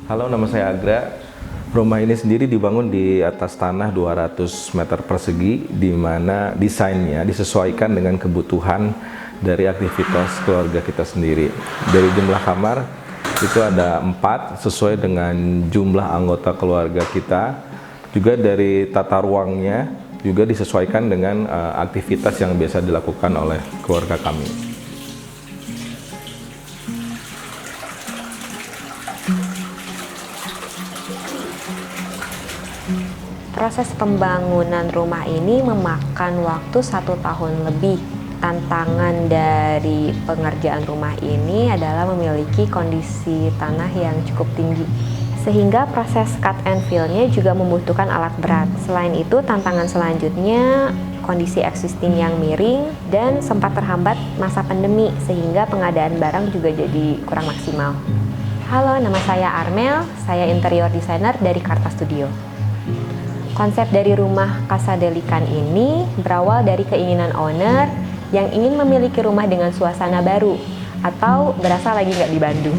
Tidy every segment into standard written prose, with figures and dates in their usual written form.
Halo, nama saya Agra. Rumah ini sendiri dibangun di atas tanah 200 meter persegi, di mana desainnya disesuaikan dengan kebutuhan dari aktivitas keluarga kita sendiri. Dari jumlah kamar, itu ada 4 sesuai dengan jumlah anggota keluarga kita. Juga dari tata ruangnya, juga disesuaikan dengan aktivitas yang biasa dilakukan oleh keluarga kami. Proses pembangunan rumah ini memakan waktu 1 tahun lebih. Tantangan dari pengerjaan rumah ini adalah memiliki kondisi tanah yang cukup tinggi, sehingga proses cut and fill-nya juga membutuhkan alat berat. Selain itu, tantangan selanjutnya kondisi existing yang miring dan sempat terhambat masa pandemi, sehingga pengadaan barang juga jadi kurang maksimal. Halo, nama saya Armel, saya interior designer dari Karta Studio. Konsep dari rumah Casa Delikan ini berawal dari keinginan owner yang ingin memiliki rumah dengan suasana baru atau berasa lagi nggak di Bandung.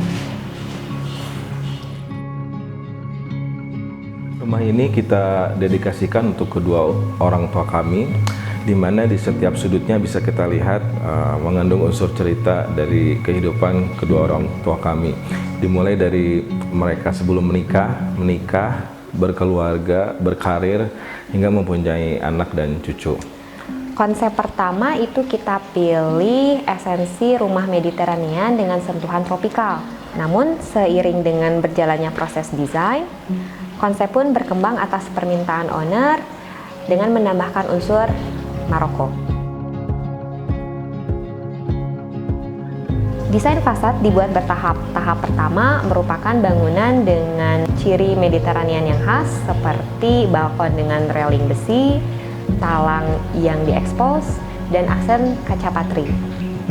Rumah ini kita dedikasikan untuk kedua orang tua kami, di mana di setiap sudutnya bisa kita lihat mengandung unsur cerita dari kehidupan kedua orang tua kami. Dimulai dari mereka sebelum menikah, berkeluarga, berkarir, hingga mempunyai anak dan cucu. Konsep pertama itu kita pilih esensi rumah Mediterranean dengan sentuhan tropikal. Namun seiring dengan berjalannya proses desain, konsep pun berkembang atas permintaan owner dengan menambahkan unsur Maroko. Desain fasad dibuat bertahap. Tahap pertama merupakan bangunan dengan ciri Mediterranean yang khas seperti balkon dengan railing besi, talang yang diekspos, dan aksen kaca patri.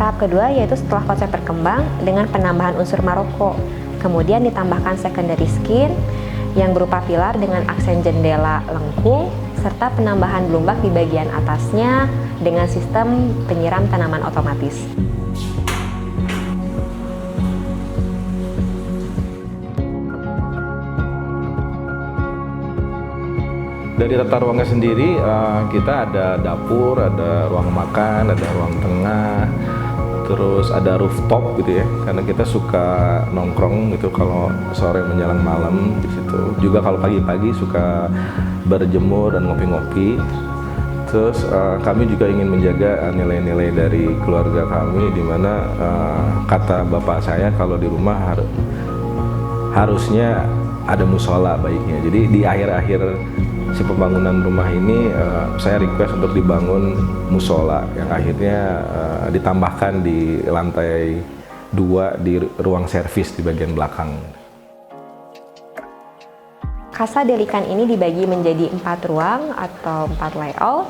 Tahap kedua yaitu setelah konsep berkembang dengan penambahan unsur Maroko. Kemudian ditambahkan secondary skin yang berupa pilar dengan aksen jendela lengkung, serta penambahan blumbak di bagian atasnya dengan sistem penyiram tanaman otomatis. Dari tata ruangnya sendiri, kita ada dapur, ada ruang makan, ada ruang tengah, terus ada rooftop gitu ya, karena kita suka nongkrong gitu kalau sore menjelang malam di situ. Juga kalau pagi-pagi suka berjemur dan ngopi-ngopi. Terus kami juga ingin menjaga nilai-nilai dari keluarga kami, di mana kata bapak saya kalau di rumah harusnya ada musola baiknya. Jadi di akhir-akhir si pembangunan rumah ini saya request untuk dibangun musola yang akhirnya ditambahkan di lantai 2 di ruang servis di bagian belakang. Casa Delikan ini dibagi menjadi 4 ruang atau 4 layout,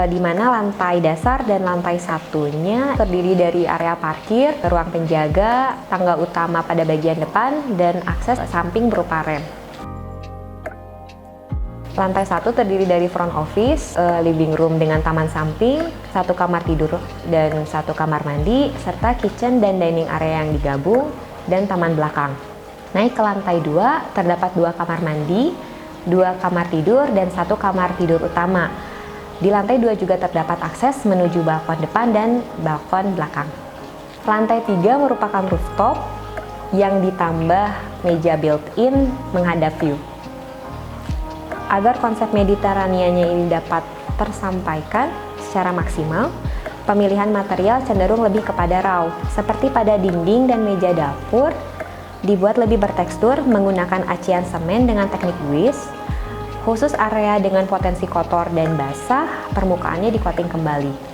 di mana lantai dasar dan lantai satunya terdiri dari area parkir, ruang penjaga, tangga utama pada bagian depan, dan akses samping berupa rem. Lantai 1 terdiri dari front office, living room dengan taman samping, 1 kamar tidur dan 1 kamar mandi, serta kitchen dan dining area yang digabung, dan taman belakang. Naik ke lantai 2, terdapat 2 kamar mandi, 2 kamar tidur, dan 1 kamar tidur utama. Di lantai 2 juga terdapat akses menuju balkon depan dan balkon belakang. Lantai 3 merupakan rooftop yang ditambah meja built-in menghadap view. Agar konsep Mediterranean-nya ini dapat tersampaikan secara maksimal, pemilihan material cenderung lebih kepada raw, seperti pada dinding dan meja dapur, dibuat lebih bertekstur menggunakan acian semen dengan teknik guis. Khusus area dengan potensi kotor dan basah, permukaannya di-coating kembali.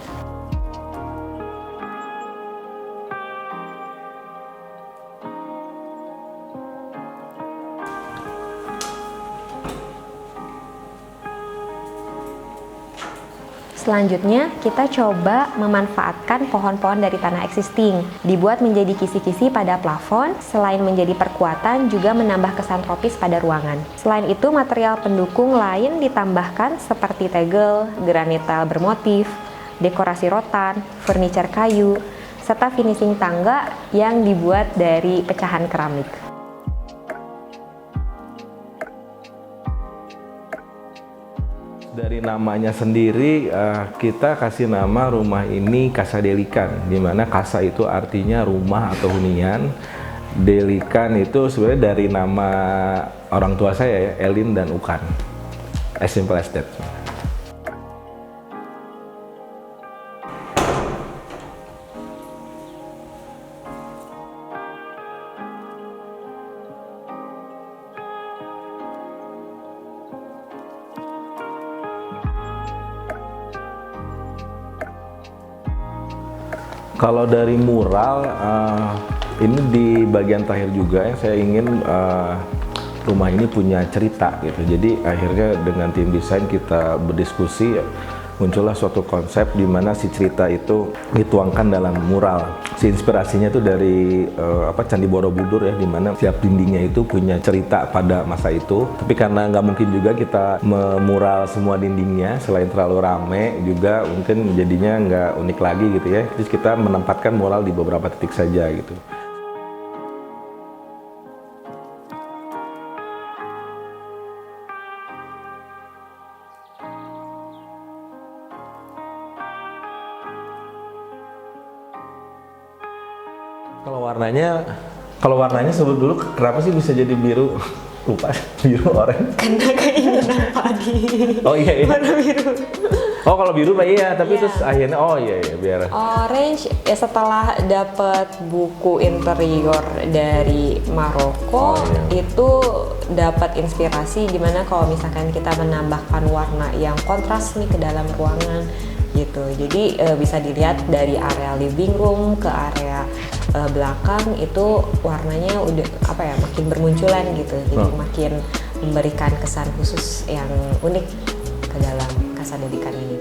Selanjutnya, kita coba memanfaatkan pohon-pohon dari tanah existing, dibuat menjadi kisi-kisi pada plafon. Selain menjadi perkuatan, juga menambah kesan tropis pada ruangan. Selain itu, material pendukung lain ditambahkan seperti tegel, granit tile bermotif, dekorasi rotan, furniture kayu, serta finishing tangga yang dibuat dari pecahan keramik. Dari namanya sendiri kita kasih nama rumah ini Casa Delikan, di mana Casa itu artinya rumah atau hunian. Delikan itu sebenarnya dari nama orang tua saya ya, Elin dan Ukan. As simple as that. Kalau dari mural, ini di bagian terakhir juga ya, saya ingin rumah ini punya cerita gitu. Jadi akhirnya dengan tim desain kita berdiskusi, muncullah suatu konsep di mana si cerita itu dituangkan dalam mural. Si inspirasinya itu dari Candi Borobudur ya, di mana setiap dindingnya itu punya cerita pada masa itu. Tapi karena nggak mungkin juga kita memural semua dindingnya, selain terlalu rame juga mungkin jadinya nggak unik lagi gitu ya. Terus kita menempatkan mural di beberapa titik saja gitu. Kalau warnanya sebelum dulu kenapa sih bisa jadi biru? Lupa, biru oranye. Karena keinginan Padi. Oh iya, iya. Warna biru. Oh kalau biru Pak iya, tapi Iya. terus akhirnya biar. Orange ya setelah dapat buku interior dari Maroko, itu dapat inspirasi gimana kalau misalkan kita menambahkan warna yang kontras nih ke dalam ruangan gitu. Jadi bisa dilihat dari area living room ke area belakang itu warnanya udah makin bermunculan gitu. Jadi makin memberikan kesan khusus yang unik ke dalam Casa Delikan ini.